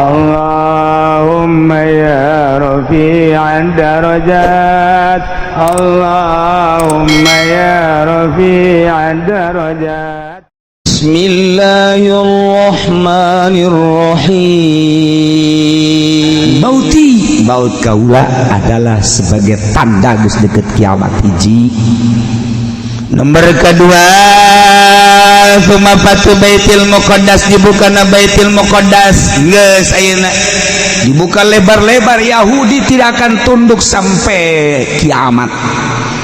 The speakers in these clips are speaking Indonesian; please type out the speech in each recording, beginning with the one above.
Allahumma ya rafi'ad darajat Allahumma ya rafi'ad darajat. Bismillahirrahmanirrahim. Maut kaula adalah sebagai tanda geus deket kiamat hiji. Nomor kedua, sumapatu Baitul Muqaddas dibukana Baitul Muqaddas geus ayeuna dibuka lebar-lebar. Yahudi tidak akan tunduk sampai kiamat.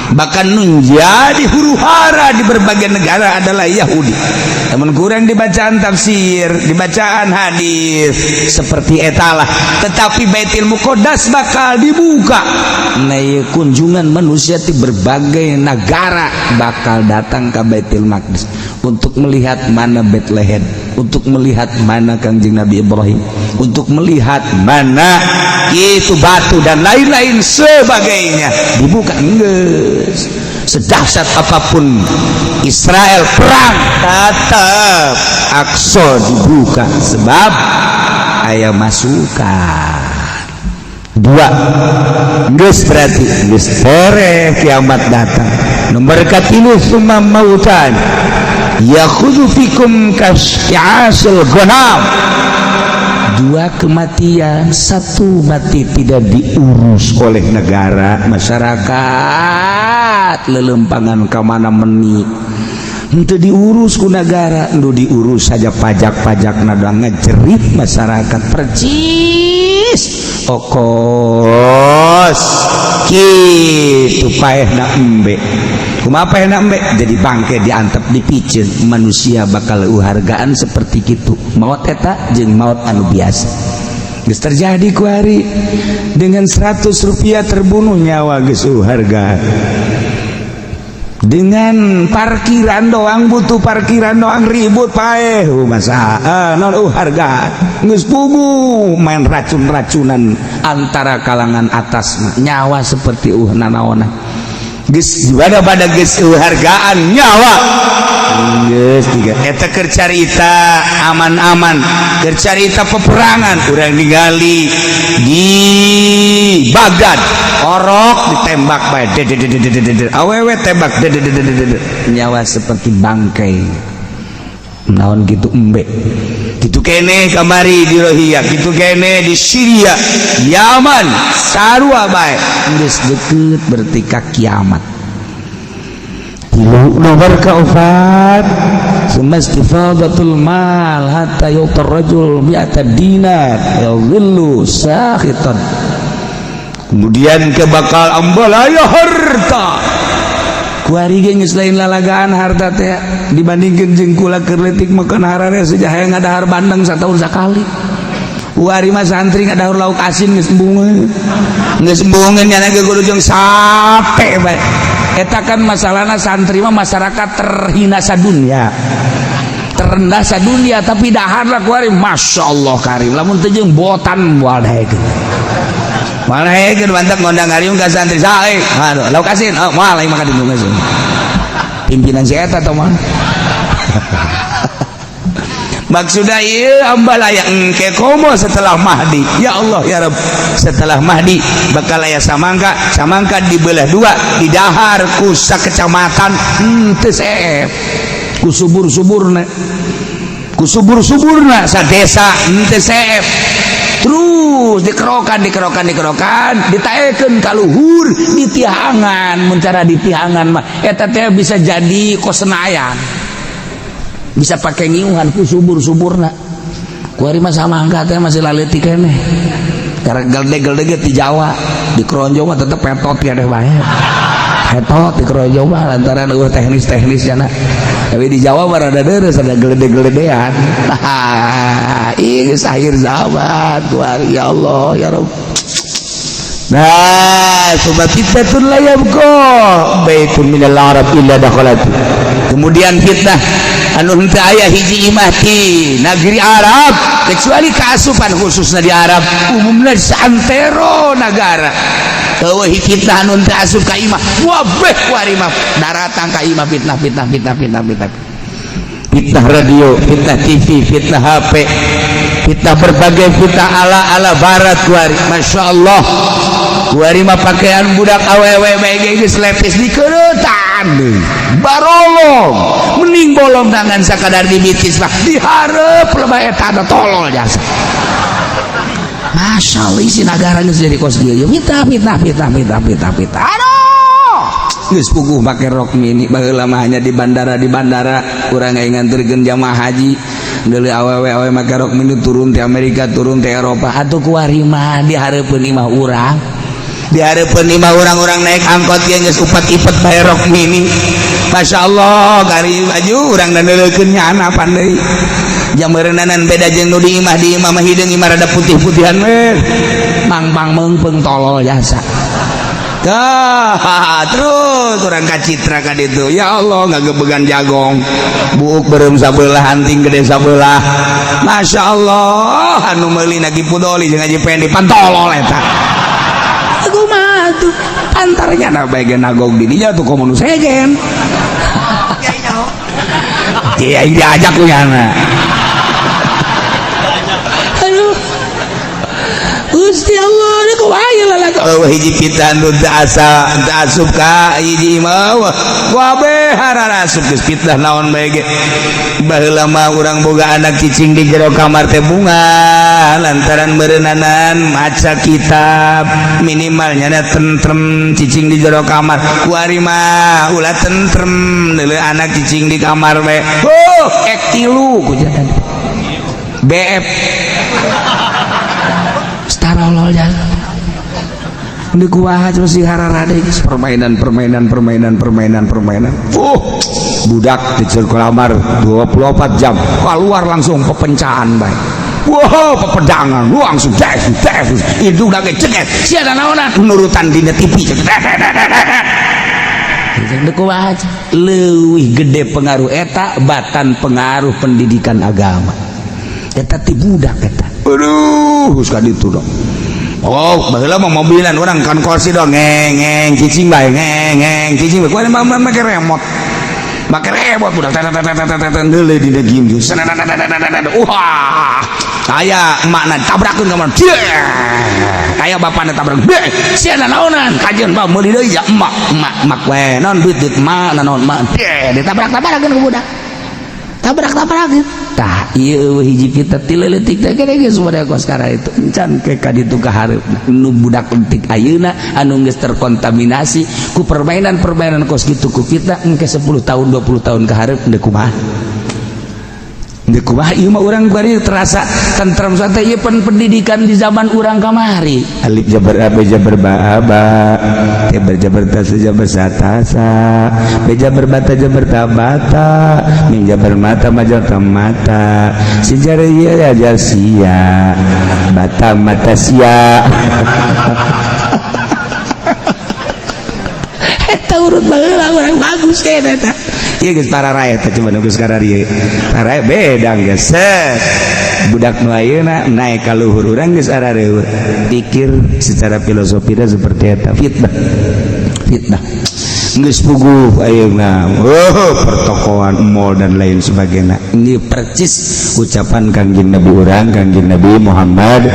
Bahkan menjadi huru-hara di berbagai negara adalah Yahudi. Namun kurang dibacaan tafsir, dibacaan hadis seperti etalah. Tetapi Baitul Muqaddas bakal dibuka. Nah, kunjungan manusia di berbagai negara bakal datang ke Baitul Maqdis untuk melihat mana Bethlehem, untuk melihat mana Kangjeng Nabi Ibrahim, untuk melihat mana itu batu dan lain-lain sebagainya. Dibuka geus. Sedahsyat apapun Israel perang, tetap Aqsa dibuka sebab aya masukan. Dua, geus berarti geus sore kiamat datang. Nomor katilu summa mautan yakhudhu fikum kasyasil ghanam. Dua kematian, satu mati tidak diurus oleh negara, masyarakat lelempangan kemana meni untuk diurus ku negara, untuk diurus saja pajak-pajak nada ngejerit masyarakat percis okos gitu paehna embe kumaha paehna embe jadi bangke diantep dipiceun manusia bakal hargaan seperti kitu. Maut eta jeung maut anu biasa geus terjadi ku hari dengan 100 rupiah terbunuh nyawa geus harga. Dengan parkiran doang, butuh parkiran doang ribut paeh masa non harga geus pugu main racun-racunan antara kalangan atas nyawa seperti nanaona geus juara pada geus hargaan nyawa geus tiga eta keur carita aman-aman keur carita peperangan urang ningali di Baghdad orok ditembak bae awewe tembak nyawa seperti bangkai naon gitu embe gitu kene kamari di Rohiyah gitu kene di Syria Yaman sarua bae geus deukeut berarti ka kiamat. Nomor keempat sumastifadatul mal hatta yutar rajul mi'ata dinar yadhillu sakhitan. Kemudian kebakal ambalaya harta kuari ge geus lain lalagaan harta teh dibandingkeun jeung kula keur leutik makan harare sejah hayang ngadahar bandeng satahun sakali. Kuari mah santri ngadahar lauk asin geus embungeun. Geus embungeun nya ge kudu jeung sape bae. Eta kan masalahna santri mah masyarakat terhina sadunya. Terendah sadunya tapi dahar lah kuari masyaallah karim lamun teu jeung botan moal daekeun. Mana hegeun mantap ngondang ngariung ka santri sae. Aduh, lauk asin. Oh, moal aing makan di geus. Pimpinan si eta tah mah. Maksudna ieu hamba layak engke komo setelah Mahdi. Ya Allah ya Rabb, setelah Mahdi bakal aya samangka dibelah dua, didahar ku sakecamatan teu seep. Ku subur-suburna. Ku subur-suburna sadesa teu seep. Terus dikerokan ditaekeun ka luhur ditihangan mun cara ditihangan mah eta teh bisa jadi kosenayan bisa pake ngiuhan ku subur-suburna kuari mah samangka teh masih laleutik keneh karena geldeg-geldeg di Jawa di Kronjo mah tetep petot ya deh bae petot di Kronjo mah lantaran teknis-teknis cenah tapi di Jawa mah rada deres ada geledeg-geledean. Ini akhir zaman kuari ya Allah ya Rabb. Nah, sebab fitnatun la yabqa baitun minal arab illa dakhalatu. Kemudian fitnah anu henteu aya hiji imah ti negeri Arab kecuali kaasupan khususna di Arab umumna di santero negara. Eueuh fitnah anu teu asup ka imah wabeh kuari mah daratang ka imah fitnah. fitnah radio, fitnah TV, fitnah HP, fitnah berbagai fitnah ala barat kuari. Masya Allah kuari mah pakaian budak awewe baik geus lepis di keuretan barolong mending bolong tangan sakadar dibitis lah dihareup lebah eta da tolol jasa. Masya Allah isi negara geus jadi kos kieu fitnah aduh geus puguh make rok mini baheula mah hanya di bandara urang aya nganterkeun jamaah haji deuleu awewe make rok mini turun ti Amerika turun ti Eropa atuh kuari mah dihareupeun imah urang orang-orang naik angkot yang geus upat-ipet bae rok mini. Masya Allah kari baju urang dandeuleukeun nyana pandai jameureunnan beda jeung nu di imah mah hideung imah rada putih-putihan we mang meungpeung tolol jasa. Terus orang kacitra ka ditu ya Allah ngagebegan jagong buuk beureum sabelah anting gede sabelah. Masya Allah anu meuli na Kipudoli jeung Haji Pendi pantolol eta aku mah tuh antaranya na bae nagog di dinya tuh komo nu segen iya diajak ku nyana aduh Gusti Allah ini kumaha lalaki hiji pitan nu asa asup ka hiji imah wabe hararasup geus fitnah naon bae ge baheula mah urang boga anak cicing di jero kamar teh bunga lantaran beureunanan maca kitab minimalnya na tentrem cicing di jero kamar kuari mah ulah tentrem deuleu anak cicing di kamar bae ek tilu ku jadan BF starolol jalan ini kuaha terus dihararade permainan budak di kamar 24 jam keluar langsung pepencahan baik pepedangan langsung itu udah ceget siada naonan nurutan dina TV leuwih gede pengaruh eta batan pengaruh pendidikan agama eta ti budak eta aduh geus ka ditu dong. Oh, baheula mah mobilan urang kan kursi dong ngeng cicing bae ngeng cicing bae kumaha make remote. Make remote budak deuleu dina game. Wah. Aya emakna tabrakeun ka mana? Aya bapana tabrak. Sia naonan? Kajeun bae meuli deui ya emak we. Naon duit emak naon emak. Ditabrak-tabrakeun ku budak. Tabrak-tabrakeun. Tah ieu hiji kita ti leutik teh gede geus wadaya kos kara itu encan ke ka ditu ka hareup nu budak leutik ayeuna anu geus terkontaminasi ku permainan kos kitu ku kita engke 10 tahun 20 tahun ka hareup teu kumaha ieu mah urang bari terasa tentrem santai ieu pendidikan di zaman urang kamari alif jabar a be jabar ba aba te jabar ta jabar satasa be jabar bata jabar tabata mim jabar mata majal mata sejarah ieu ajar sia bata mata sia eta urut baheula urang bagus ke eta ieu geus para rakyat cuma geus karari para bedang geus budak nu ayeuna naik ka luhur urang geus arareueur pikir secara filosofi seperti eta fitnah geus puguh ayeuna pertokoan mall dan lain sebagainya ini percis ucapan kangjeng Nabi urang kangjeng Nabi Muhammad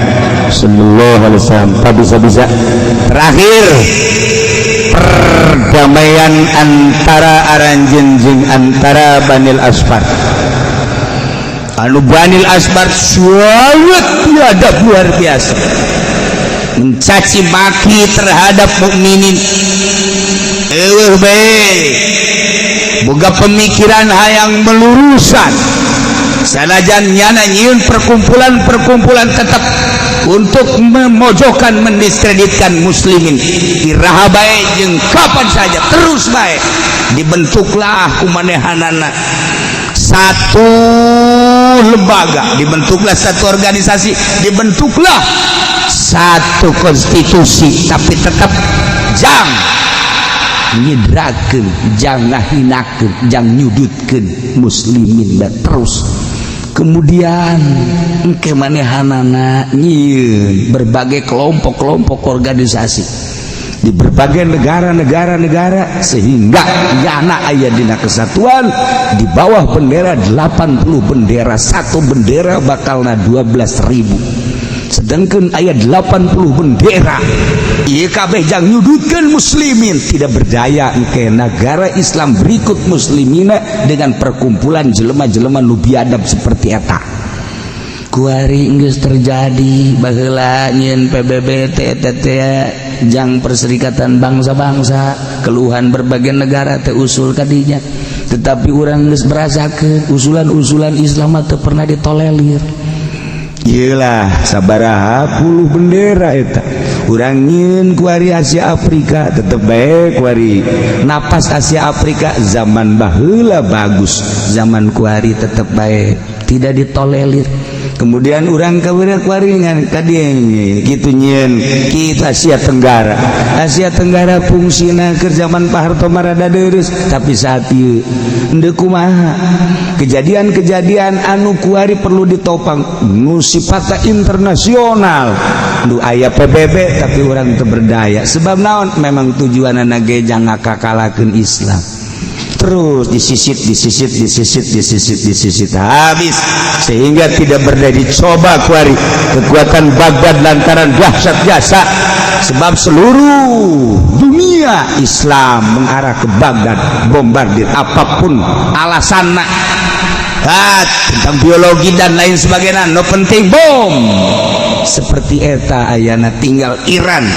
sallallahu alaihi wasallam bisa terakhir perdamaian antara aranjeun jeung antara Banil Asfar anu Banil Asfar sangat biadab luar biasa mencaci maki terhadap mukminin eueuh bae boga pemikiran hayang melurusan sanajan nyana nyieun perkumpulan tetap untuk memojokkan mendiskreditkan muslimin iraha bae jeung kapan saja terus bae dibentuklah kumanehanana satu lembaga dibentuklah satu organisasi dibentuklah satu konstitusi tapi tetap jang nyidrakeun jang ngahinakeun jang nyudutkeun muslimin dan terus kemudian engke manehanana nyieun berbagai kelompok organisasi di berbagai negara sehingga nyana aya dina kesatuan di bawah bendera 80 bendera, satu bendera bakalna 12.000, sedangkan ayat 80 bendera ieu kabeh jang nyudutkeun muslimin tidak berdaya engke negara Islam berikut muslimina dengan perkumpulan jelema-jelema nu biadab seperti eta. Kuari geus terjadi baheula nyeun PBB jang Perserikatan Bangsa-Bangsa keluhan berbagai negara teh usul kadinya, tetapi urang geus berasakeun usulan-usulan Islam teh pernah ditolerir. Iyalah sabaraha puluh bendera eta urang nyeun kuari Asia Afrika tetep bae kuari napas Asia Afrika zaman baheula bagus, zaman kuari tetep bae tidak ditolerir. Kemudian orang kawira kuaringan kadieu kitu nyeun kita Asia Tenggara fungsina keur zaman Pak Harto marada deureuss, tapi saat ieu henteu kumaha kejadian-kejadian anu kuari perlu ditopang nu sifatna internasional nu aya PBB tapi urang teu berdaya sebab naon memang tujuanna ge jang ngakakalakeun Islam. Terus disisit habis sehingga tidak berdaya dicoba kuari kekuatan Baghdad lantaran dahsyat jasa sebab seluruh dunia Islam mengarah ke Baghdad bombardir apapun alasanna tentang biologi dan lain sebagainya no penting bom seperti eta ayana tinggal Iran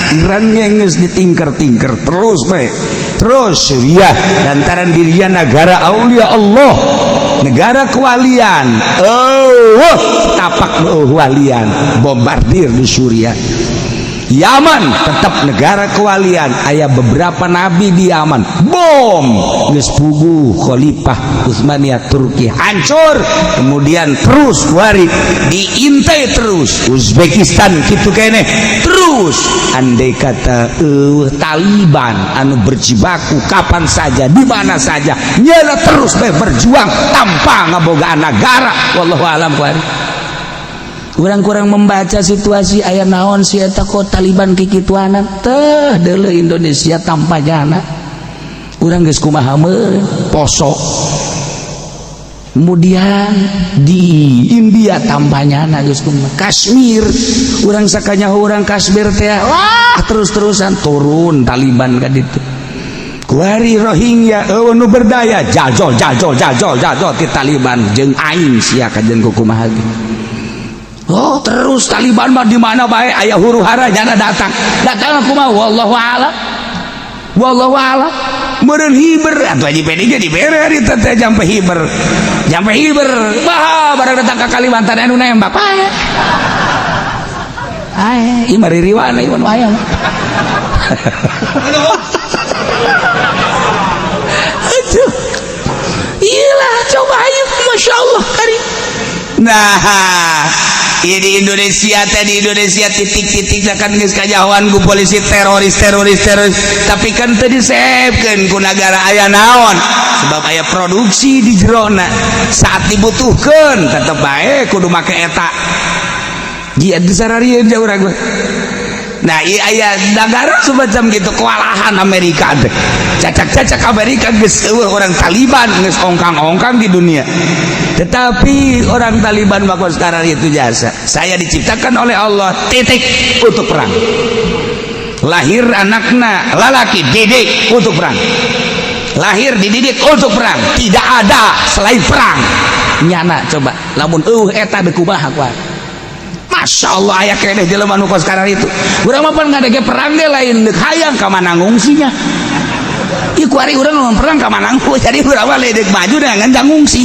geus ditingker-tingker terus Suriah lantaran dirinya negara aulia Allah, negara kewalian tapak kewalian bombardir di Suriah. Yaman tetap negara kewalian, aya beberapa nabi di Yaman bom geus puguh Khalifah Utsmaniyah Turki hancur. Kemudian terus kuari diintai terus Uzbekistan kitu keneh terus andai kata Taliban anu berjibaku kapan saja di mana saja nyala terus berjuang tanpa ngabogaan negara. Wallahu alam kuari. Kurang-kurang membaca situasi aya naon si eta kok Taliban kikituanan teh deuleu Indonesia tanpa jana urang geus kumaha meureun poso. Kemudian di India tampanyana geus kumaha Kashmir urang sakanyaho urang Kashmir teh wah terus-terusan turun Taliban ka ditu. Kuari Rohingya nu berdaya jajol ti Taliban jeung aing sia kajeun kumaha ge. Oh terus Taliban mah di mana bae aya huru-hara jana datang aku mah wallahu a'lam meureun hiber atuh di PDG dibere ari teh jampe hiber bah barang datang ka Kalimantan anu nembak bae ieu mah ririwana ieu mah aya aduh iyalah coba ayo masyaallah karim. Nah di Indonesia titik-titik kan geus kajauhan ku polisi teroris tapi kan teu disebkeun ku negara aya naon sebab aya produksi di jerona saat dibutuhkeun tetep bae kudu make eta jia disararieun jauh urang. Nah aya negara semacam gitu kewalahan Amerika teh cacak Amerika geus eueuh orang Taliban geus ongkang-ongkang di dunia, tetapi orang Taliban bakal sekarang itu jasa saya diciptakan oleh Allah titik untuk perang, lahir anakna lalaki didik untuk perang, lahir dididik untuk perang, tidak ada selain perang nyana. Coba lamun eta deuk kumaha kuat. Masya Allah aya keneh jelema nu sekarang itu urang mah pan ngadege perang ge lain deuk hayang ka mana ngungsinya. Ieu kuari urang lamun perang ka mana ngungsi jadi urang mah leudek maju dengan ngungsi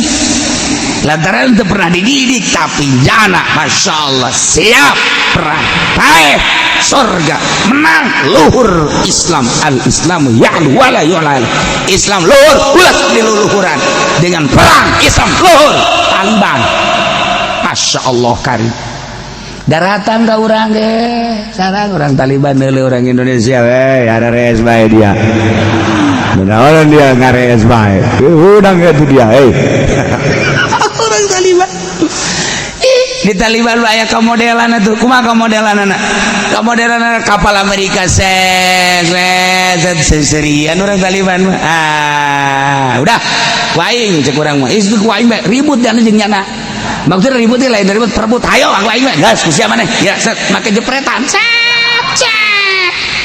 lantaran teu pernah dididik tapi jana Masya Allah siap perang bae surga menang luhur Islam. Al-Islamu ya'lu wa la yu'la. Islam luhur ulas diluluhuran dengan perang Islam luhur Taliban. Masya Allah karim. Daratan ka urang ge sareng urang Taliban deuleu urang Indonesia we ada res bae dia. Benaran dia ngares bae. Udang itu dia urang Taliban. di Taliban aya kamodelan tuh kumaha kamodelan kapal Amerika serian orang Taliban udah waing cek urang mah itu waing ribut dan jeung nyana maksudnya ributnya lain ribut perebut ayo waing gas ku sia maneh ya set make jepretan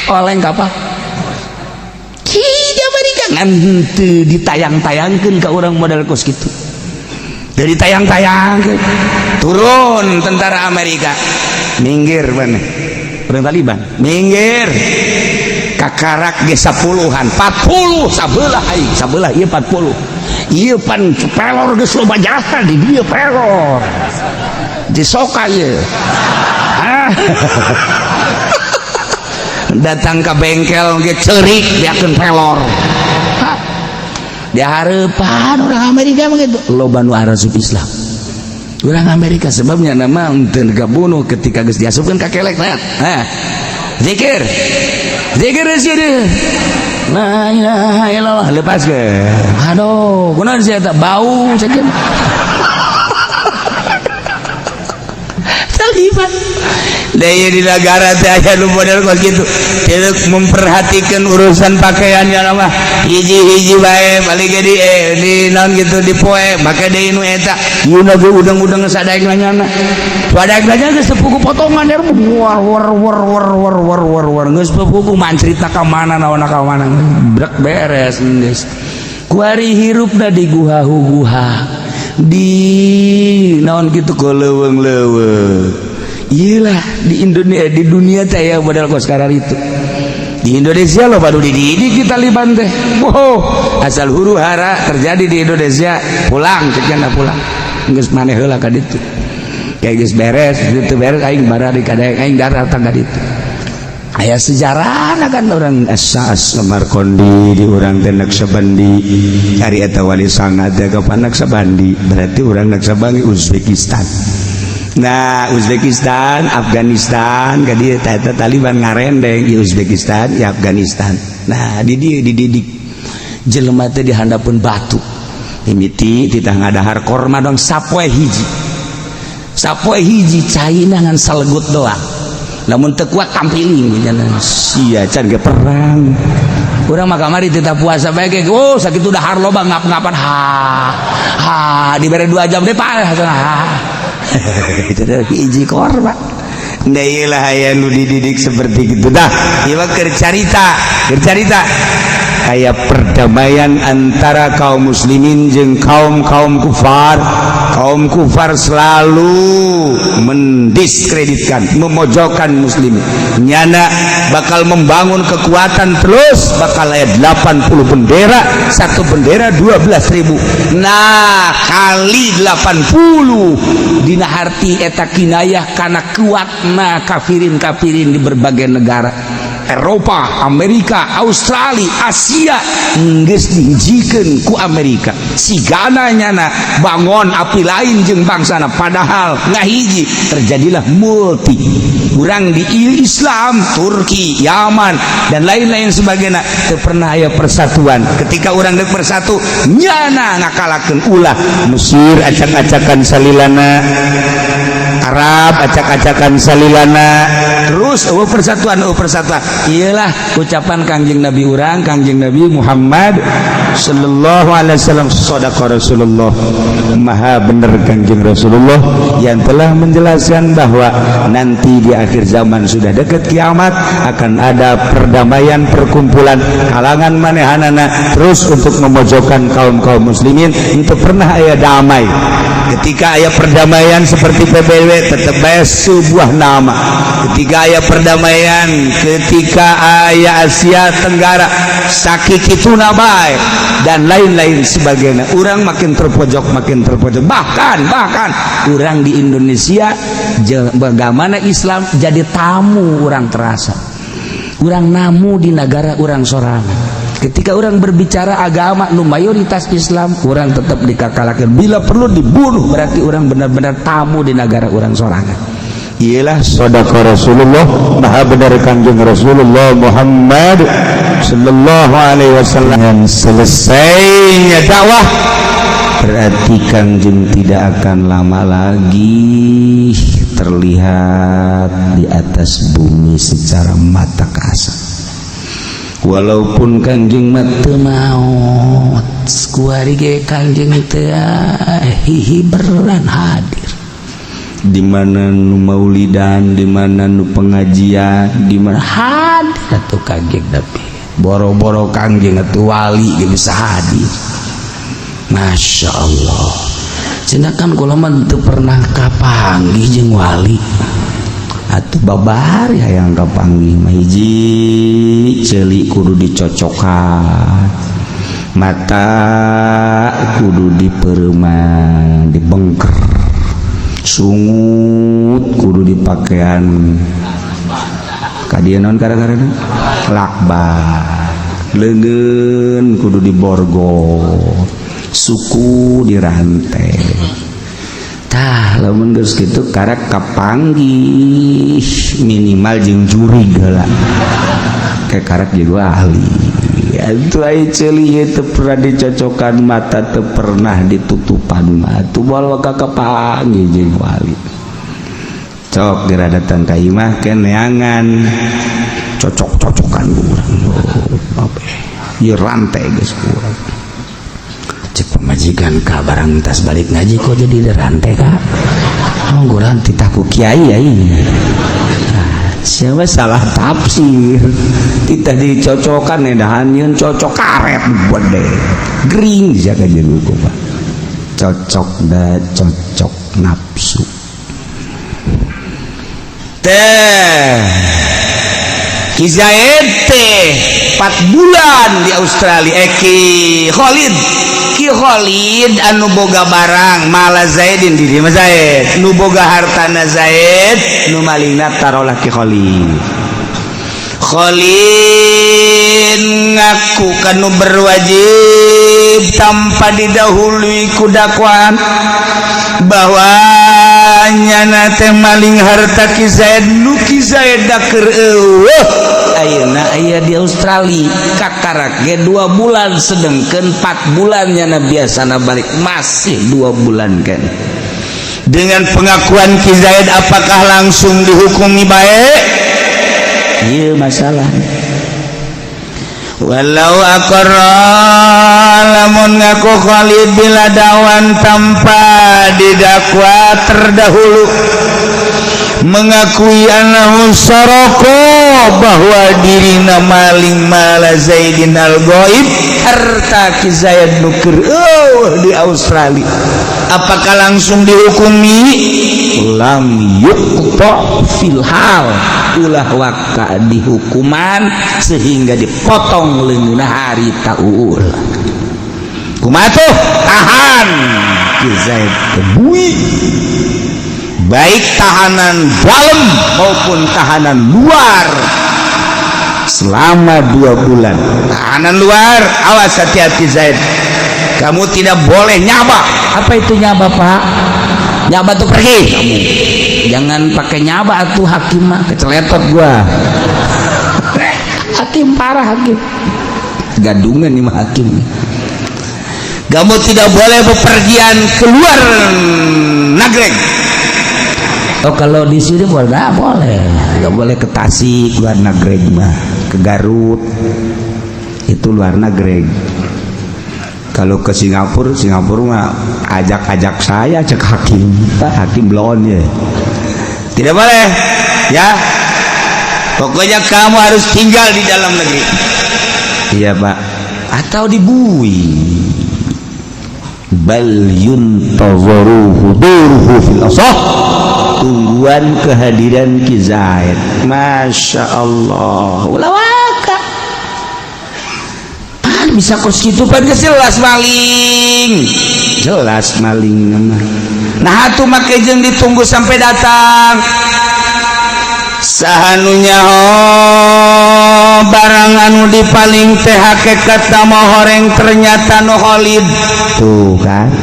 oleng kapal di Amerika ngan teu ditayang-tayangkeun ka urang model kos kitu dari tayang-tayangkeun turun tentara Amerika minggir maneh urang Taliban minggir kakarak ge 10-an 40 sabelah ieu 40 ieu pan pelor geus loba jasa di dieu pelor di soka ieu datang ke bengkel ge ceurik diakeun pelor di hareupan orang Amerika mah gitu loba nu arasup Islam orang Amerika sebabnya nama teu gabunuh ketika geus diasupkeun ka kelek zikir sih la ilaha illallah lepas ke aduh kunaon sia eta bau sakeun Taliban daya di negara teh aya nu model kos kitu teu memperhatikan urusan pakaiannya mah hiji-hiji bae balik di naon gitu di poe make deui nu eta ieu na ge udang-udang sadaek nanyana sadaek nanya geus sepuku potongan der war geus sepuku mancerita ka mana naon ka mana brek beres geus kuari hirupna di guha di naon kitu ku leuweung iyalah di Indonesia di dunia teh ya modal kos karar itu di Indonesia loh baru dididik kita Taliban teh asal huru hara terjadi di Indonesia pulang ceknya pulang geus maneh heula ka ditu kayak geus beres itu beres aing bara di kadaeng aing datang ka ditu aya sejarahna kan orang As-Sa'as Samarqandi di urang teh Naksabandi ari eta wali sangat ka Naksabandi berarti urang Naksabandi Uzbekistan. Nah Uzbekistan, Afghanistan, kadi eta Taliban ngarendeng di Uzbekistan, di Afghanistan. Nah di dieu dididik jelema teh dihandapeun batu. Mimiti titah ngadahar korma dong sapoe hiji caina ngan salegut doang. Lamun teu kuat tampiling cenah. Sia can ge perang. Urang mah kamari titah puasa bae ge sakitu dahar loba ngap-ngapan dibere 2 jam deh parah itu adalah hiji korban dailah aya nu dididik seperti itu dah ieu cerita aya perdamaian antara kaum muslimin jeung kaum kufar. Kaum kufar selalu mendiskreditkan, memojokkan muslimin. Nyana bakal membangun kekuatan terus, bakal aya 80 bendera, satu bendera 12.000. Nah, kali 80 dina harti eta kinayah kana kuatna kafirin di berbagai negara. Eropa, Amerika, Australia, Asia geus dihijikeun ku Amerika. Sigana nyana bangun api lain jeung bangsana padahal ngahiji terjadilah multi. Urang di Islam, Turki, Yaman dan lain-lain sebagainya teu pernah aya persatuan. Ketika urang deuk bersatu nyana ngakalakeun ulah Mesir acak-acakan salilana, Arab acak-acakan salilana, terus persatuan iyalah ucapan Kangjeng Nabi urang Kangjeng Nabi Muhammad sallallahu alaihi wasallam sadaqa Rasulullah maha bener Kangjeng Rasulullah yang telah menjelaskan bahwa nanti di akhir zaman sudah dekat kiamat akan ada perdamaian perkumpulan kalangan manehanana terus untuk memojokkan kaum muslimin. Itu pernah aya damai. Ketika aya perdamaian seperti PBB tetap aya sebuah nama. Ketika aya perdamaian, ketika aya Asia Tenggara sakikituna bae dan lain-lain sebagainya, urang makin terpojok bahkan urang di Indonesia bagaimana Islam jadi tamu urang terasa. Urang namu di negara urang sorangan. Ketika orang berbicara agama nu mayoritas Islam, orang tetap dikakalakan. Bila perlu dibunuh, berarti orang benar-benar tamu di negara orang sorangan. Ialah sadaqa Rasulullah, maha benar Kanjeng Rasulullah Muhammad sallallahu alaihi wasallam. Selesainya dakwah berarti Kangjeng tidak akan lama lagi terlihat di atas bumi secara mata kasat. Walaupun Kangjeng mah teu maot, kuari ge Kangjeng teu hihiberan hadir. Di mana nu maulidan, di mana nu pengajian, di mana hadir atuh Kangjeng tapi boro-boro Kangjeng atuh wali ge bisa hadir. Masya Allah. Sedangkan kula mah teu pernah kapanggih jeung wali. Atuh babari hayang kapanggih mah hiji ceuli kudu dicocokan. Mata kudu dipeureman, dibengker. Sungut kudu dipakaian kadieu naon gara-garana lakbar. Leungeun kudu diborgol. Suku dirantai. Tah lamun geus kitu karek kapanggih minimal jeung juri geula. Kayak karek juga ahli. Atuh aya ceuli teu pernah dicocokan mata teu pernah ditutupan mah atuh bawa ka kapanggih jeung wali. Cok dira datang ka imah ke neangan cocok-cocokan urang. Ieu rantai geus kurang. Cek pemajikan ka barang tas balik ngaji kok jadi rantai ka ngurang titaku kiai ya ini. Siapa salah tafsir kita dicocokan edahan yeun cocok karet gede gering jaga jeung hukum cocok da cocok nafsu teh Ki Zaid teh 4 bulan di Australia. Ki Khalid anu boga barang malah Zaidin di dieu mah Zaid nu boga hartana Zaid nu malingna tarolah Ki Khalid ngaku kanu berwajib tanpa didahului ku dakwaan bahwa nyana teh maling harta Ki Zaid nu Ki Zaid da keur eueuh ayeuna aya di Australia kakarak ge 2 bulan sedengkeun 4 bulan nyana biasana balik masih 2 bulan kan. Dengan pengakuan Ki Zaid apakah langsung dihukumi baik? Ieu masalah. Walau aqarra lamun ngaku Khalid bila dawan tanpa didakwa terdahulu mengakui anahu saroko bahwa dirinya maling mala Zaidin al-Ghaib harta Ki Zaid nuker di Australia, apakah langsung dihukumi? Lam yuqta fil hal ulah waka dihukuman sehingga dipotong leungeunna hari taul. Kumaha tuh? Tahan Ki Zaid tebui baik tahanan dalam maupun tahanan luar selama 2 bulan. Tahanan luar awas hati-hati Zaid, kamu tidak boleh nyaba. Apa itu nyaba Pak? Nyaba tuh pergi kamu, jangan pakai nyaba tuh hakim mah keceletot gua. Hakim parah, hakim gadungan nih mah hakim. Kamu tidak boleh bepergian keluar Nagreg. Oh kalau di sini boleh, nggak boleh, nggak boleh ke Tasik luar Nagreg mah, ke Garut itu luar Nagreg. Kalau ke Singapura mah ajak saya cek hakim, hakim blon ya, tidak boleh ya. Pokoknya kamu harus tinggal di dalam negeri. Iya Pak, atau di Bui. Bal yuntazaru huduruhu fil asah, tungguan kehadiran Ki Zaid. Masya Allah, ulawaka bisa kos gitu pan jelas maling, jelas maling nama. Nah atuh make jeung ditunggu sampai datang sahanunya barang anu dipaling teh hakikat nama horeng ternyata nu Khalid tuh kan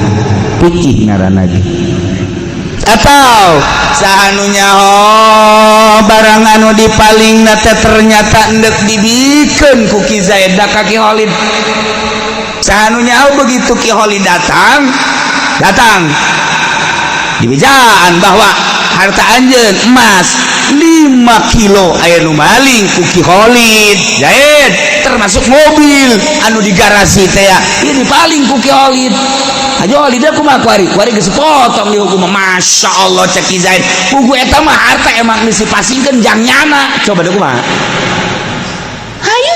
pikih ngaranna ge. Atau sahanunya barang anu dipaling nate ternyata endek dibikeun ku Ki Zaid da ka Ki Khalid sahanunya begitu Ki Holi datang dibijaan bahwa harta anjeun emas 5 kilo aya nu maling ku Ki Holid Zaid termasuk mobil anu di garasi teh ieu dipaling ku Ki Holid aja Holid kumaha kuari geus potong dihukum Masya Allah cek Ki Zaid pugu eta mah harta emang geus dipasingkeun jangnyana coba deuk kumaha hayu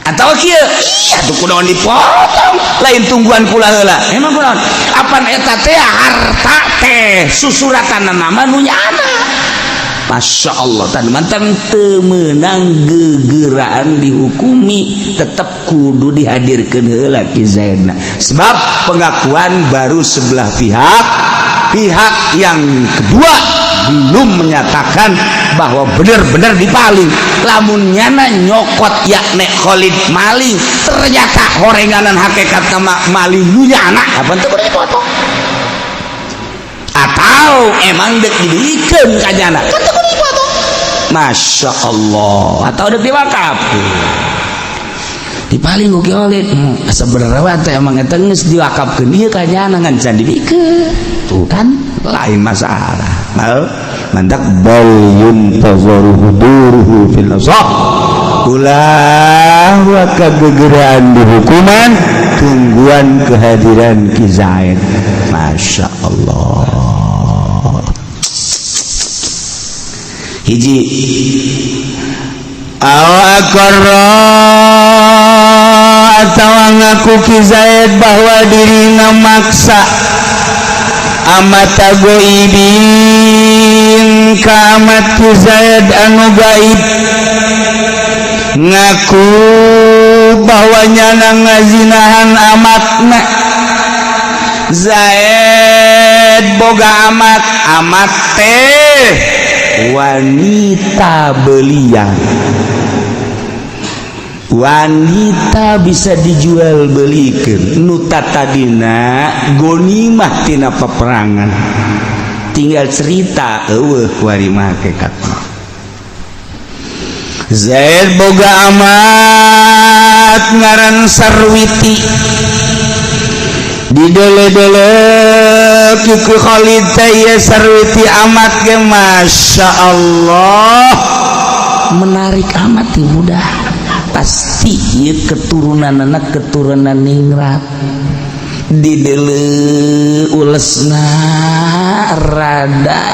atau kieu iya tuh kunaon dipotong lain tungguan kula heula emang kunaon apan eta teh harta teh susuratan nama nu nyana Masya Allah tadi mantang teu meunang gegeraan dihukumi tetep kudu dihadirkeun heula Ki Zaidna sebab pengakuan baru sebelah pihak yang kedua belum menyatakan bahwa benar-benar dipaling lamun nyana nyokot yakne Khalid maling ternyata horenganan hakikat nama maling lunya anak apa teu boleh dipotong atau emang dek dibikeun ka nyana kan teu boleh dipotong Masya Allah atau dek diwakaf dipaling ku Ki Khalid sebenarnya teh emang eta geus diwakafkeun ieu ka nyana ngan can dibikeun tuh kan lain masalah mandak balyun tazaruhu duruhu fil asah ulah wa kegegeraan di hukuman tungguan kehadiran Ki Zaid Masya Allah hiji awakarra atau ngaku Ki Zaid bahwa dirinya maksa amata goibin ka amat Ki Zaid anu gaib ngaku bahwanya ngazinahan amatna Zaid boga amat teh wanita belian wanita bisa dijual belikeun nu tadina gonimah tina peperangan tinggal cerita eueuh kuari mah hakikatna Zaid boga amat ngaran Sarwiti didele-dele Ki Khalid teh Sarwiti amat ge Masya Allah menarik amat ti budak pasti ieu keturunan anak keturunan ningrat didele ulesna rada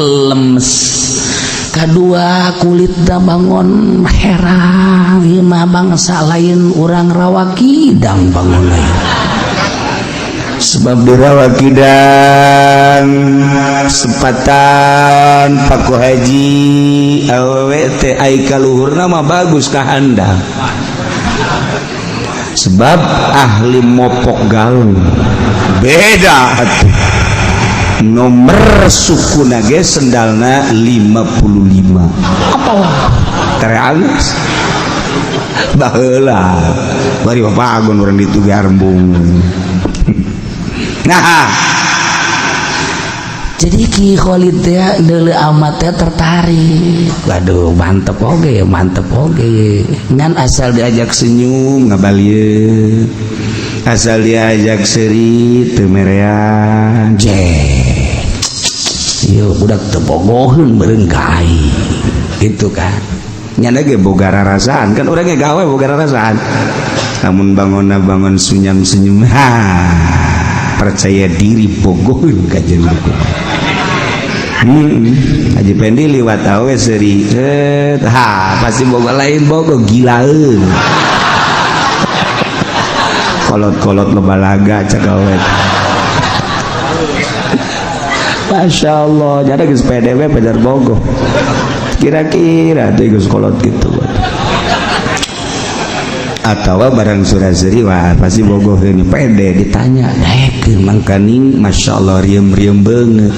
lemes kadua kulit da bangun herang ieu mah bangsa lain urang Rawakidang bangun lain sebab di Rawakidang sepatan Paku Haji awewe teh ai kaluhurna mah bagus ka handap sebab ahli mopok gaul beda atuh nomor suku nage sendalna 55 apa wah terealus baheula bari bapak agun urang ditu ge arembung nah jadi Ki Khalid teh deuleu amat teh tertarik waduh mantep oge ngan asal diajak senyum ngabalieun asal diajak seuri teu merean ieu budak teu bogoheun beureung kai gitu kan nyana ge boga rarasaan kan urang ge gawe boga rarasaan namun bangun senyum percaya diri bogoheun kajen buku Haji Pendi liwat awe seri pasti boga lain bogo gilaeun kolot-kolot lebalaga cek awe Masya Allah jadi geus PDW pedar bogo kira-kira teh geus kolot gitu atau barang suraseri wah pasti bogoh ini pede ditanya mangkaning Masya Allah riem banget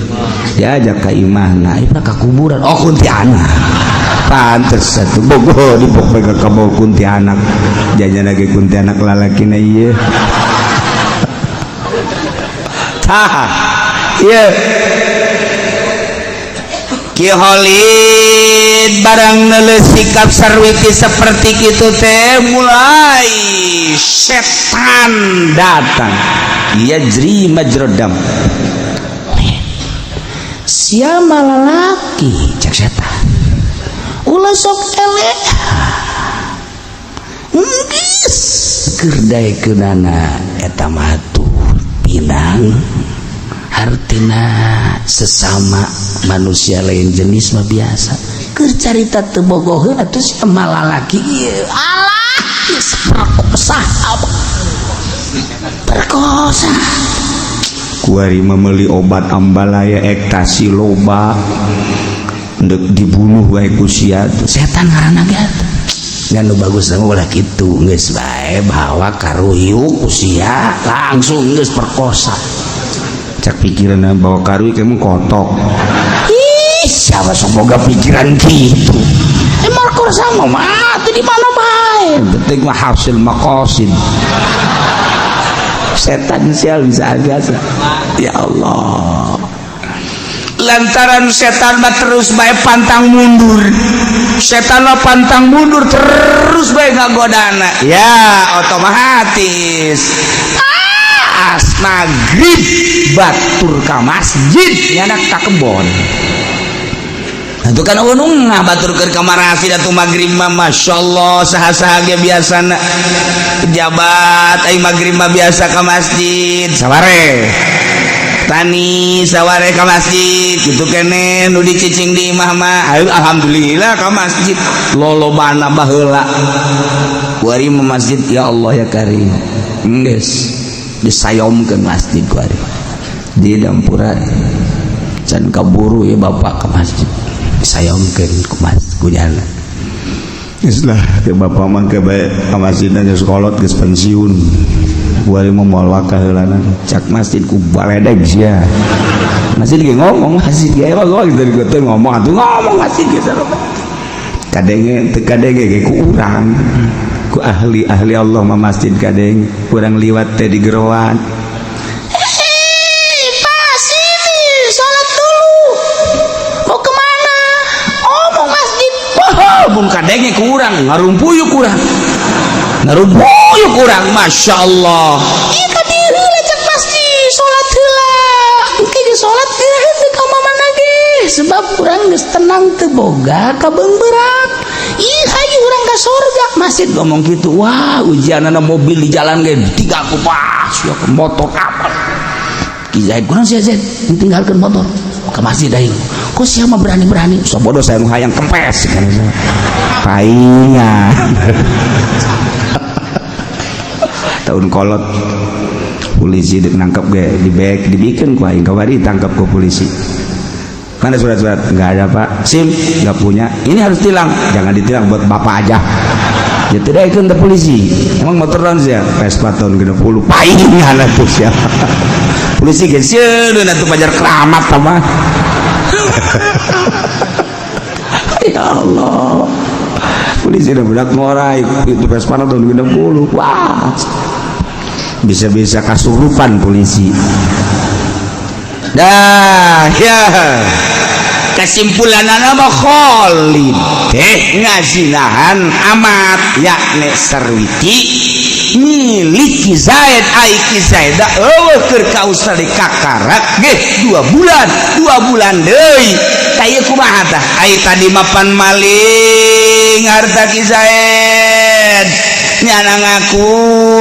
diajak ke imahna ipna ke kuburan oh kuntianak pantes satu bogoh di pokoknya ke bawah kuntianak jajan lagi kuntianak lalaki na iya iya Ki Khalid barang neuleuh sikap sarwiti seperti kitu teh mulai setan datang yajri majrodam siapa lalaki cek setan ulah sok eleh geus kerdaekeunana eta mah pinang artina sesama manusia lain jenis mah biasa keur carita teu bogoheun atuh sia malalaki ieu alah geus perkosa kuari meuli obat ambalaya ekstasi loba ndek dibunuh wae ku sia setan ngaranna ge atuh bagus nama ulah kitu geus bae bawa karuyuk ku sia langsung geus perkosa cak pikiran bawa karui kamu kotok ih siapa semoga pikiran gitu markor sama mati di mana baik penting mah hasil maqasid setan sial bisa biasa ya Allah lantaran setan mah terus bae pantang mundur setan mah pantang mundur terus bae ngagodana ya otomatis as maghrib batur ka masjid nyadak ka kebon itu kan unung ngabaturkeun ka marasih atuh maghrib mah masyaallah saha-saha ge biasana pejabat ai maghrib mah biasa ka masjid saware tani saware ka masjid kitu keneh nu dicicing di imah mah alhamdulillah ka masjid lolobana baheula kuari mah masjid ya Allah ya karim geus disayomkeun masjid kuari di dampuran can kaburu ya bapak ke masjid disayomkeun ku masjid ku jalan geus lah ke bapak mah ke masjidna geus kolot geus pensiun kuari mah moal wakah heulana cak masjid ku baledeg sia masjid ge ngomong masjid ge mah gitu teu ngomong atuh ngomong masjid ge kadenge teu kadenge ge ku urang ku ahli Allah mah masjid kadeng kurang liwat teh di geroan Pak sini salat dulu mau kemana mau masjid mun kadenge kurang ngarumpuyuk kurang Masya Allah iya tadi heula cek pasti salat heula engke ge salat teu ka mamana ge sebab kurang geus tenang teu boga kabeungbeurang ih hayu urang ka surga masjid ngomong gitu wah ujianana mobil di jalan ge tiga ku pas ya motor apa Zaid kurang sia Zaid tinggalkeun motor ke masjid aing kok sia mah berani-berani sabodo saya nu hayang kempes kan paingan tahun kolot polisi nangkep ge dibikin ku aing kawari tangkap ku polisi mana surat-surat nggak ada pak SIM nggak punya ini harus tilang jangan ditilang buat bapak aja ya tidak ikut ke polisi emang motor non sih Vespa tahun 60 paingan atuh sia polisi ge sieun atuh pajar keramat mah ya Allah polisi udah budak ngorai itu Vespa tahun 60 wah bisa-bisa kasurupan polisi dah ya kesimpulan nama Khalid ngazinahan amat yakni sarwiti milik Zaid ai Zaid keur kausa di kakarak ge 2 bulan deui taya kumaha tah ai tadi mapan maling harta Ki Zaid nyana ngaku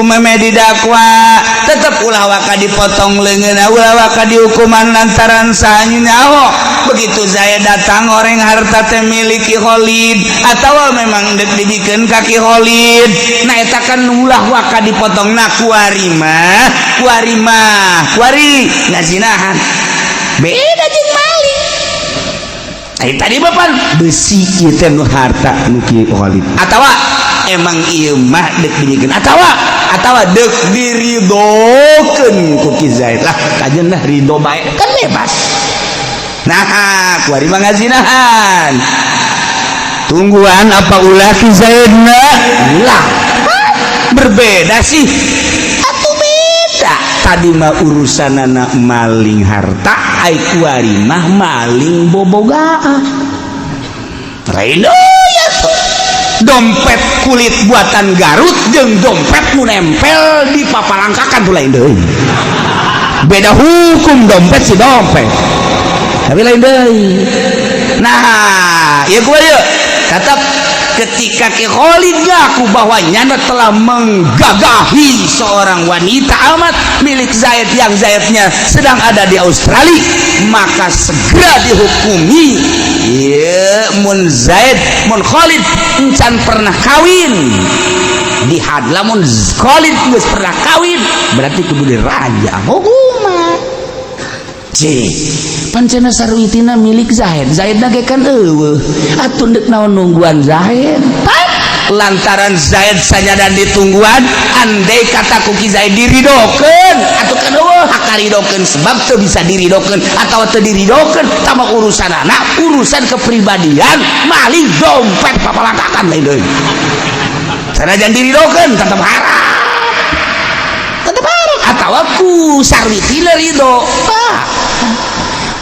meme didakwa tetep ulah waka dipotong leungeunna ulah waka dihukuman lantaran sanyaho begitu Zaid datang orang harta teh milik Ki Khalid atawa memang dek dibikeun ka Ki Khalid nah eta kan ulah waka dipotong nah kuari ngazinahan beda jeung maling tadi bapak besi ieu teh nu harta nu Ki Khalid atawa emang ieu mah dek dibikeun atawa dek diridokeun ku Ki Zaid lah kajen lah ridho bae kan bebas nah kuari mah ngazinahan tungguan apa ulah Ki Zaidna lah berbeda sih atuh beda tadi mah urusanana maling harta ai kuari mah maling bobogaan lain ya dompet kulit buatan Garut jeung dompet nu nempel di papalangkakan tuh lain deui. Beda hukum dompet si dompet. Tapi lain deui. Nah, ya gua yuk. Tetap ketika Ki Khalid ngaku bahwa nyana telah menggagahi seorang wanita amat milik Zaid yang Zaidnya sedang ada di Australia, maka segera dihukumi. Ya, mun Zaid, mun Khalid encan pernah kawin. Dihad lamun Khalid geus pernah kawin, berarti kudu dirajam hukuman. Pancena sarwitina milik Zaid. Zaid na ge kan eueuh. Atuh deuk naon nungguan Zaid. Lantaran Zaid sanyadan ditungguan, andai kata kuki Zaid diridokeun, atuh kan eueuh hakaridokeun sebab teu bisa diridokeun atau teu diridokeun tambah urusan anak, urusan kepribadian, maling dompet papalangkakan lain deui. Sanajan diridokeun tetep haram. Tetep haram atau aku sarwitina ridho.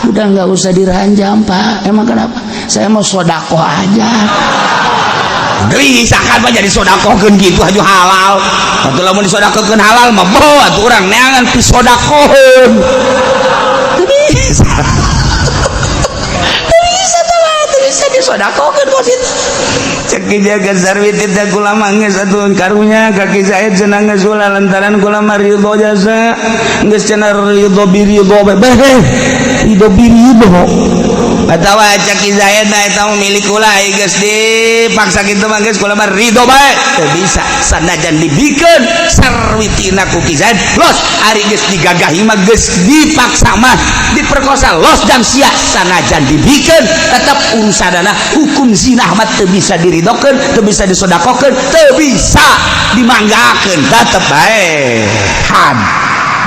Udah nggak usah diranjam Pak. Emang kenapa? Saya mau sodakoh aja. Gelisahkan Pak jadi sodakohkeun gitu aja halal. Atau lamun disodakohkeun halal mah boh atuh urang neangan pi sodakoheun. Teu bisa. Teu bisa teh bisa disodakohkeun kok situ. Cek jaga sarwiti teh kula mah geus atuh karunya kaki Zaid cenah geus ulah lantaran kula mah ridho jasa geus cenah ridho biridho beh ridho biridho atawa cek Zaid na eta milik kula geus dipaksa kitu mah geus kula mah ridho bae teu bisa sanajan dibikeun sarwitina ku Ki Zaid los ari geus digagahi mah geus dipaksa mah diperkosa los dan sia sanajan dibikeun tetep urusanana hukum zina mah teu bisa diridokeun, teu bisa disodakokeun, teu bisa dimanggakeun, tetep bae had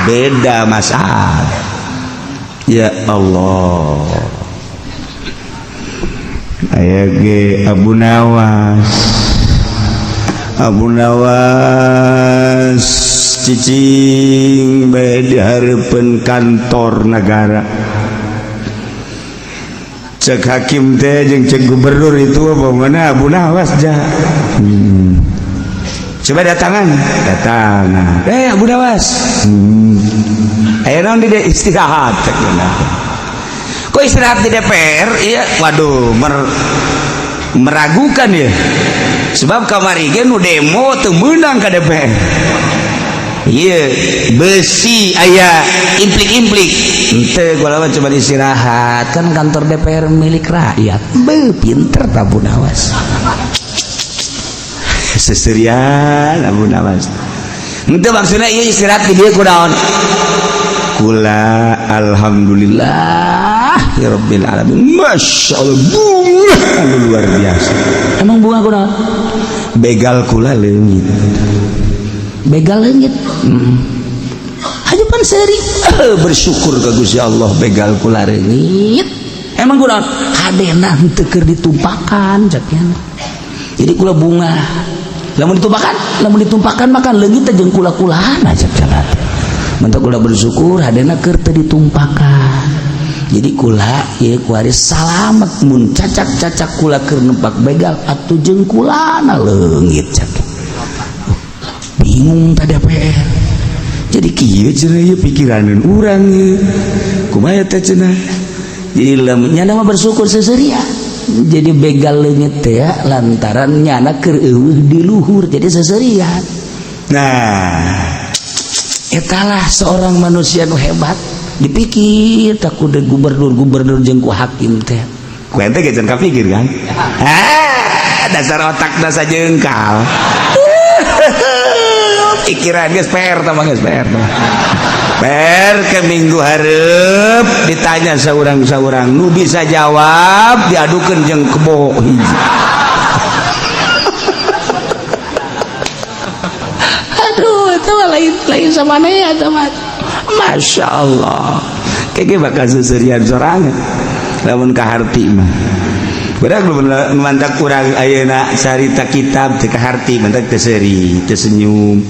beda masalah. Ya Allah, aya ge Abu Nawas cicing bae di hareupeun kantor negara. Cek hakim teh jeung cek gubernur itu apa mana Abu Nawas jah. Coba datang. Abu Nawas. Ayo naon di istirahat cek beuna. Kok istirahat di DPR? Iya, waduh meragukan ya. Sebab kamari ge nu demo teu meunang ka DPR. Iya, besi aya implik-implik. Ente gua lawan coba istirahat kan kantor DPR milik rakyat. Pinter Abu Nawas. Seserian Abu Nawas. Ente maksudnya iya istirahat di dia kunaon? Kula alhamdulillah ya rabbil alamin. Masya Allah bunga luar biasa. Emang bunga kunaon? Begal kula leungit. Begal leungit. Hajupan seri bersyukur ke Gusti Allah begal kula reungit. Emang kunaon? Hadena teu keur ditumpakan jakna. Jadi kula bunga. Lamun ditumpakan makan leungit teh jeung kula-kulaan aja jalan. Mentok kula bersyukur hadena keur teu ditumpakan. Jadi kula ieu kuari salamet mun cacak-cacak kula keur nempak begal atuh jeung kulana leungit cak. Bingung tadi DPR. Jadi kieu cenah ieu pikiraneun urang ieu. Kumaha teh cenah? Jadi nya mah bersyukur seserian. Jadi begal leungit teh ya lantaran nyana keur eueuh di luhur jadi seserian. Nah, etalah seorang manusia nu hebat. Dipikir tak kudu gubernur jeung ku hakim teh. Ku ente ge can kapikir kan? Dasar otakna sajengkal. Pikiran geus PR tah geus PR. PR ke minggu hareup ditanya saurang-saurang nu bisa jawab diadukeun jeung kebo hiji. Aduh, itu lain sama ya teman. Masya Allah. Kayaknya bakal seserian sorangan. Lamun kaharti mah. Berak lu mantak kurang ayeuna carita kitab teu kaharti mantak teu seuri, teu senyum.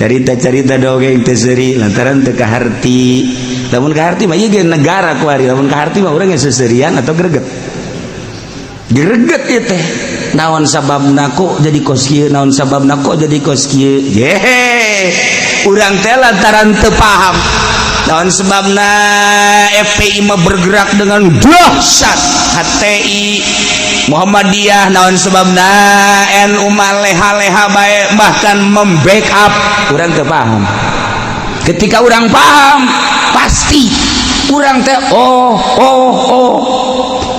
Carita-carita dongeng teu seuri lantaran teu kaharti. Lamun kaharti mah ieu ge negara kuari, lamun kaharti mah urang geus seserian atau greget. Greget ieu teh. Naon sababna kok jadi kos kieu, naon sababna kok jadi kos kieu. Yehe. Urang teh lantaran teu paham. Naon sebabna FPI mah bergerak dengan dahsyat, HTI Muhammadiyah naon sebabna NU mah leha-leha bae bahkan membackup. Urang teu paham. Ketika urang paham pasti urang teh oh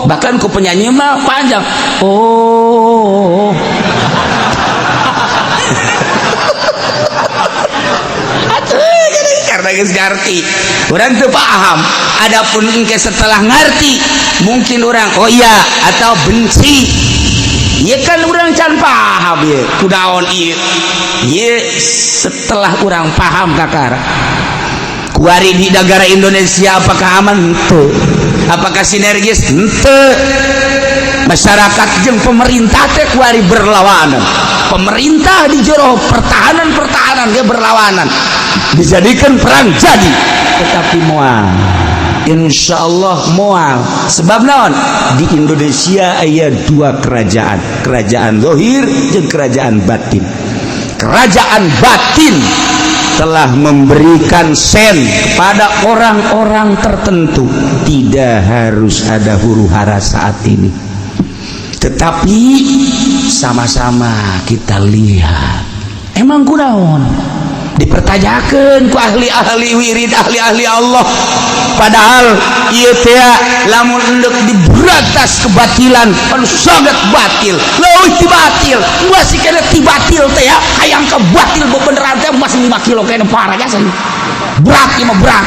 bahkan ku penyanyi mah panjang karena geus ngarti urang teu paham. Adapun engke setelah ngarti mungkin urang oh iya atau benci. Ieu kan urang can paham ye kunaon ieu. Ieu setelah urang paham kakara. Kuari di negara Indonesia apakah aman? Henteu. Apakah sinergis? Henteu. Masyarakat jeung pemerintah teh kuari berlawanan. Pemerintah di jero pertahanan dia berlawanan. Dijadikan perang jadi, tetapi moal. Insyaallah moal. Sebab naon? Di Indonesia aya dua kerajaan, kerajaan zahir jeung kerajaan batin. Kerajaan batin telah memberikan sen kepada orang-orang tertentu. Tidak harus ada huru-hara saat ini, tetapi sama-sama kita lihat emang kunaon dipertanyakan ku ahli-ahli wirid, ahli-ahli Allah. Padahal ieu teh lamun endek diberantas kebatilan anu sangat batil, leuwih ti batil, masih kena ti batil teh ya, hayang ka batil bebeneran teh masih 5 kilo kena parah ya sih. Berat ieu mah berat.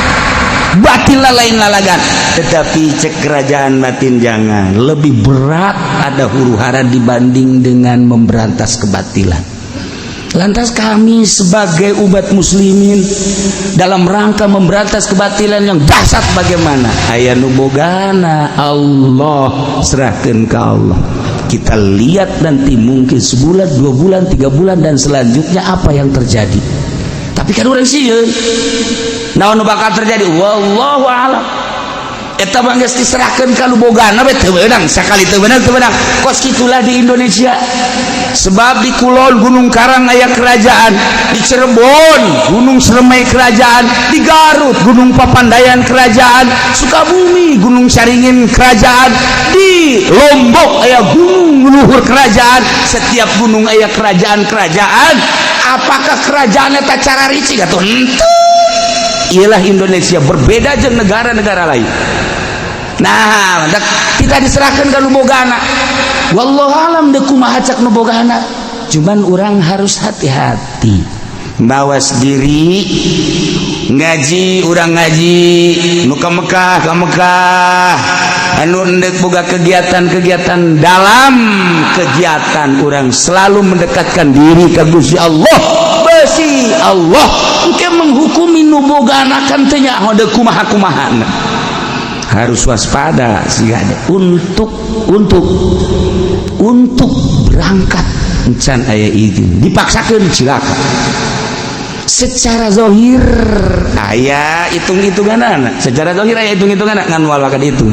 Batil lain lalagan, tetapi cek kerajaan batin jangan, lebih berat ada huru-hara dibanding dengan memberantas kebatilan. Lantas kami sebagai umat muslimin dalam rangka memberantas kebatilan yang dahsyat bagaimana? Aya nu bogana Allah serahkeun ka Allah. Kita lihat nanti mungkin sebulan, 2 bulan, 3 bulan dan selanjutnya apa yang terjadi. Tapi kan urang sieun naon nu bakal terjadi wallahu a'lam. Eta mah geus diserahkeun ka nu bogana we teu beunang, sakali teu beunang kos kitulah di Indonesia. Sebab di Kulon Gunung Karang aya kerajaan, di Cirebon Gunung Seremai kerajaan, di Garut Gunung Papandayan kerajaan, Sukabumi Gunung Saringin kerajaan, di Lombok aya Gunung Luhur kerajaan. Setiap gunung aya kerajaan-kerajaan. Apakah kerajaan eta cara ricik atuh? Henteu. Ialah Indonesia berbeda jeung negara-negara lain. Nah, kita diserahkan ke nubogana. Wallahu alam deu kumaha cak nubogana. Cuman orang harus hati-hati. Bawas diri ngaji, urang ngaji nu ka Mekah anu endek boga kegiatan-kegiatan. Dalam kegiatan orang selalu mendekatkan diri ka Gusti Allah. Besi Allah engke menghukumi nubogana kan teu nya hode kumaha-kumahana. Harus waspada sigana untuk berangkat encan aya izin dipaksakeun cilaka. Secara zahir aya hitung-hitunganna, secara zahir aya hitung-hitunganna ngan moal ka ditu.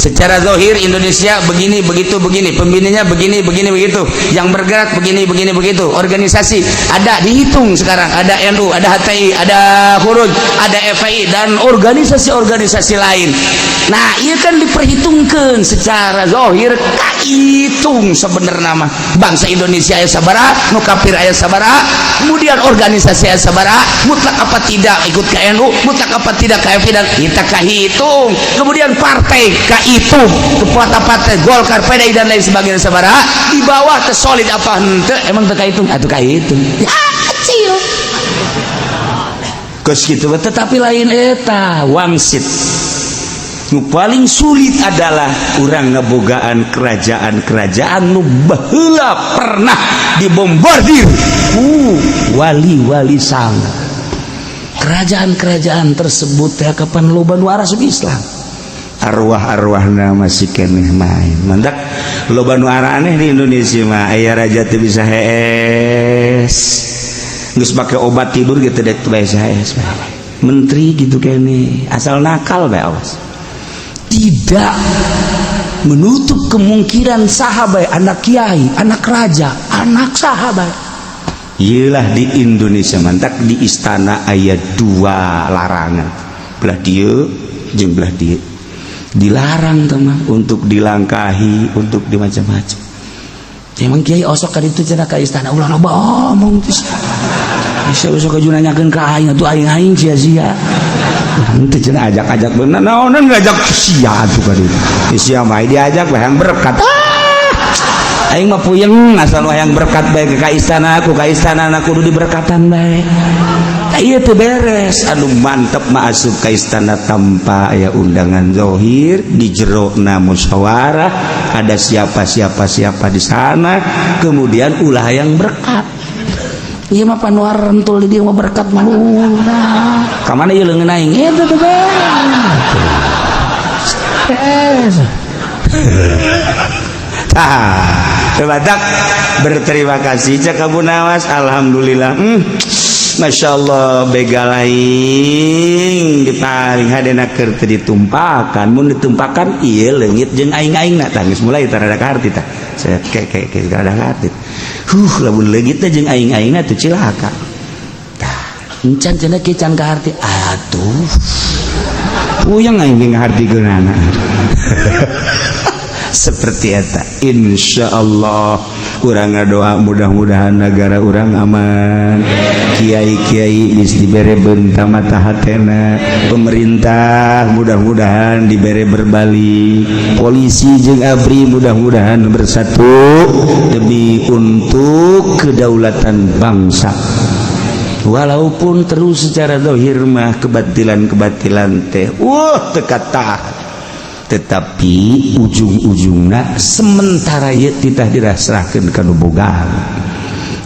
Secara zahir Indonesia begini begitu begini, pembinanya begini begitu, yang bergerak begini begitu, organisasi ada dihitung sekarang, ada NU, ada HTI, ada Huruj, ada FPI dan organisasi-organisasi lain. Nah, ia kan diperhitungkan secara zahir, kahitung sebenarnya mah bangsa Indonesia aya sabaraha, nu kafir aya sabaraha, kemudian organisasi aya sabaraha, mutlak apa tidak ikut ke NU, mutlak apa tidak ke FPI, dan kita kahitung. Kemudian partai itu partai Golkar, PDI dan lain sebagainya sabaraha, di bawah teh solid apa henteu, emang teu kahitung atuh kahitung ya kecil geus kitu. Tetapi lain eta wangsit nu paling sulit adalah urang ngabogaan kerajaan-kerajaan nu baheula pernah dibombardir wali-wali sang. Kerajaan-kerajaan tersebut teh kapan loba nu arasup Islam, arwah-arwahna masih keneh main. Mandak loba nu aneh di Indonesia mah aya raja teu bisa hees, geus make obat tidur gitu dek teu bisa hees. Menteri gitu keneh asal nakal bae awas. Tidak, menutup kemungkinan sahabat anak kiai, anak raja, anak sahabat. Iyalah di Indonesia mantak di istana ayat 2 larangan. Belah dia jeung belah dia. Dilarang teman untuk dilangkahi, untuk dimacam-macam. Emang kiai osok ka ditu cenah ka istana ulah loba omong geus. Bisa usok kajunanyakeun ka aing atuh aing sia-sia. Henteu cenah ajak-ajak bener naonan ngajak sia atuh ka ditu. Sia mah diajak wayang berkat. Aing mah puyeng asal wayang berkat bae ka istana aku, ka istana kudu diberkatan bae. Ieu teh beres anu mantep mah asup ka istana tanpa aya undangan zahir, di jerona musyawarah, ada siapa di sana, kemudian ulah yang berkat. Ieu mah panuar rentul di dieu mah berkat mah ulah. Ka mana ieu leungeun aing? Eta teh beres. Tebadak berterima kasih cak Abu Nawas, alhamdulillah. Masya Allah begalaing diparing hadena keur teu ditumpakan, mun ditumpakan ieu leungit jeung aing-aingna tangis mulai tarada karti tah. Saya kayak tarada karti. Lamun leungit teh jeung aing-aingna teu cilaka. Tah, encan cenah kieu can kaharti atuh. Puyeng aing ngahartikeunana. Seperti eta insyaallah urang ngadoa mudah-mudahan negara urang aman, kiai-kiai geus dibere beunta mata hatena, pemerintah mudah-mudahan dibere berbalik, polisi jeung ABRI mudah-mudahan bersatu demi untuk kedaulatan bangsa. Walaupun terus secara zahir mah kebatilan-kebatilan teh teu katah, tetapi ujung-ujungna sementara ieu titah dirasrahkeun ka nu bogaan.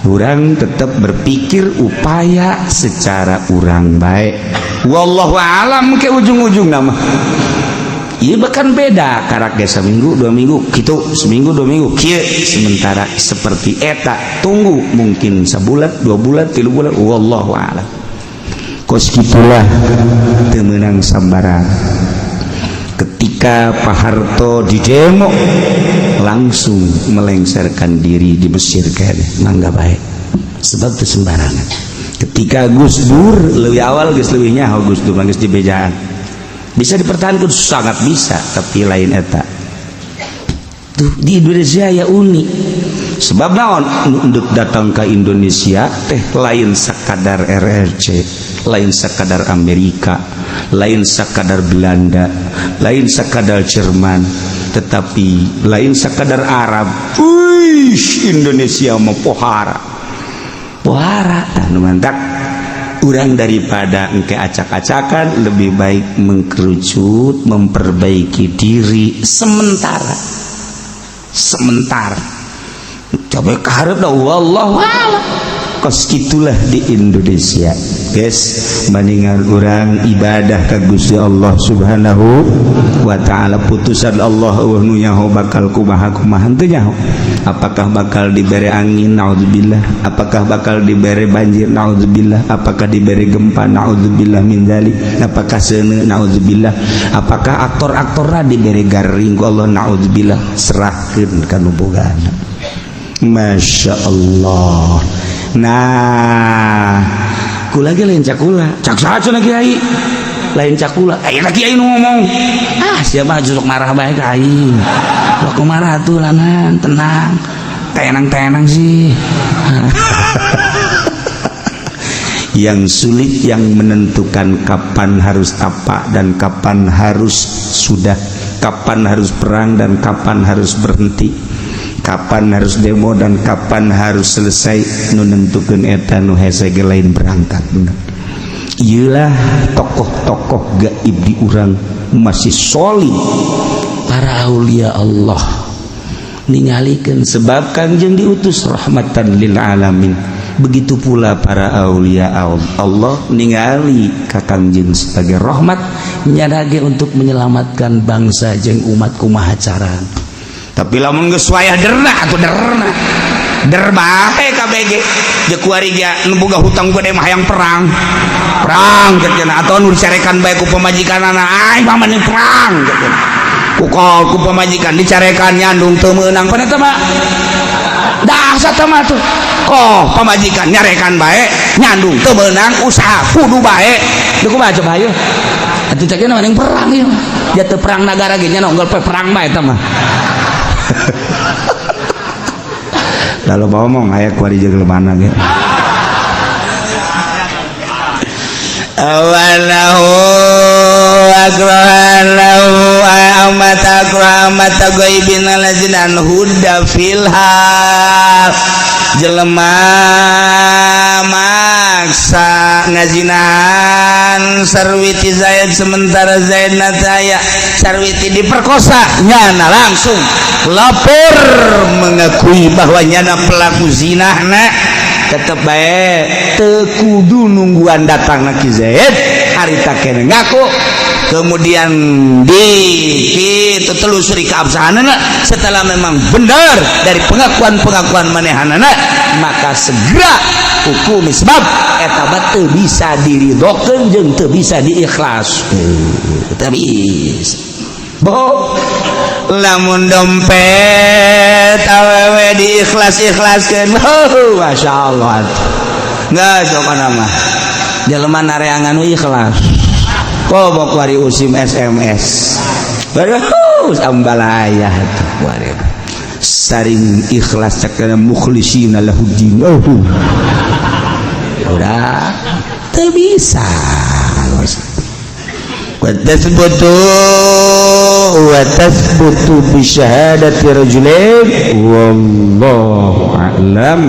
Urang tetap berpikir upaya secara urang baik. Wallahu a'lam ke ujung-ujungna mah. Ieu bahkan beda karak ge saminggu 2 minggu kitu, seminggu 2 minggu kieu, sementara seperti eta tunggu mungkin sabulan 2 bulan 3 bulan wallahu a'lam. Kos kitulah teu meunang sambarang. Ketika Pak Harto di demo langsung melengsarkan diri di Mesir kayaknya mangga baik sebab itu sembarangan. Ketika Gus Dur lebih awal geus leuwih nyaho Gus Dur geus dibejaan bisa dipertahankan sangat bisa, tapi lain eta tuh di Indonesia ya unik sebab naon untuk datang ke Indonesia teh lain sekadar RRC, lain sekadar Amerika, lain sekadar Belanda, lain sekadar Jerman, tetapi lain sekadar Arab. Indonesia mah pohara anu mantap. Urang daripada engke acak-acakan lebih baik mengkerucut, memperbaiki diri sementara coba kaharep dah wallahu a'lam. Kos gitulah di Indonesia guys, mendingan orang ibadah ka Gusti Allah Subhanahu wa ta'ala. Putusan Allah nu nyaho bakal kumaha teu nyaho. Apakah bakal diberi angin? Naudzubillah. Apakah bakal diberi banjir? Naudzubillah. Apakah diberi gempa? Naudzubillah min dzalik. Apakah seuneu? Naudzubillah. Apakah aktor-aktorna diberi garing ku Allah? Naudzubillah. Serahkeun ka nu bogaana. Masya Allah. Nah, kula ge lain cakula, cak saha kiai, lain cakula. Ayeuna kiai nu ngomong, siapa jusuk marah bae ka aing. Aku marah tuh lanang, tenang, tenang sih. Yang sulit yang menentukan kapan harus apa dan kapan harus sudah, kapan harus perang dan kapan harus berhenti, kapan harus demo dan kapan harus selesai, nu nentukeun eta nu hese ge lain berangkat. Iyalah tokoh-tokoh gaib di urang masih solid, para aulia Allah ningalikeun sebab Kangjeng diutus rahmatan lil alamin. Begitu pula para aulia Allah ningali ka Kangjeng sebagai rahmat nyadage untuk menyelamatkan bangsa jeung umat kumaha carana. Tapi lamun geus wayah derna atuh derna derbae KBG jeung kuariga nu boga hutang gede mah hayang perang kerjana atau nu dicarekan bae ku pamajikanana ai paman perang kerjana ku pamajikan dicarekan nyandung teu meunang pada teh mah dah satama tuh pamajikan nyarekan bae nyandung teu meunang usaha kudu bae teu kumaha coba ayo atuh cek na mending perang ieu ya teu perang nagara ge nya nongol perang bae eta mah lalu ngomong aya ku ari jelema ge awalahu akrahalahu amata akrahmata ghaibin alajinan huda filhal jelema maksa ngajinan sarwiti Zaid sementara Zaid nataya sarwiti diperkosa nyana langsung lapor mengakui bahwa nyana pelaku zinahna tetep bae teu kudu nungguan datang ki Zaid harita kene ngaku kemudian di kitu telusuri keabsahanana setelah memang benar dari pengakuan-pengakuan manehanana maka segera hukumi sebab eta teu bisa diridhokeun jeung teu bisa diikhlaskeun teu bisa boh lamun dompet awewe diikhlas-ikhlaskeun masyaallah geus pokona mah jelema nareangan ikhlas kok wari usim SMS baru sambalaya tuh wari saring ikhlas cakana mukhlisina lahuddin udah teu bisa wa tasbutu bi syahadati rajulain wallahu a'lam.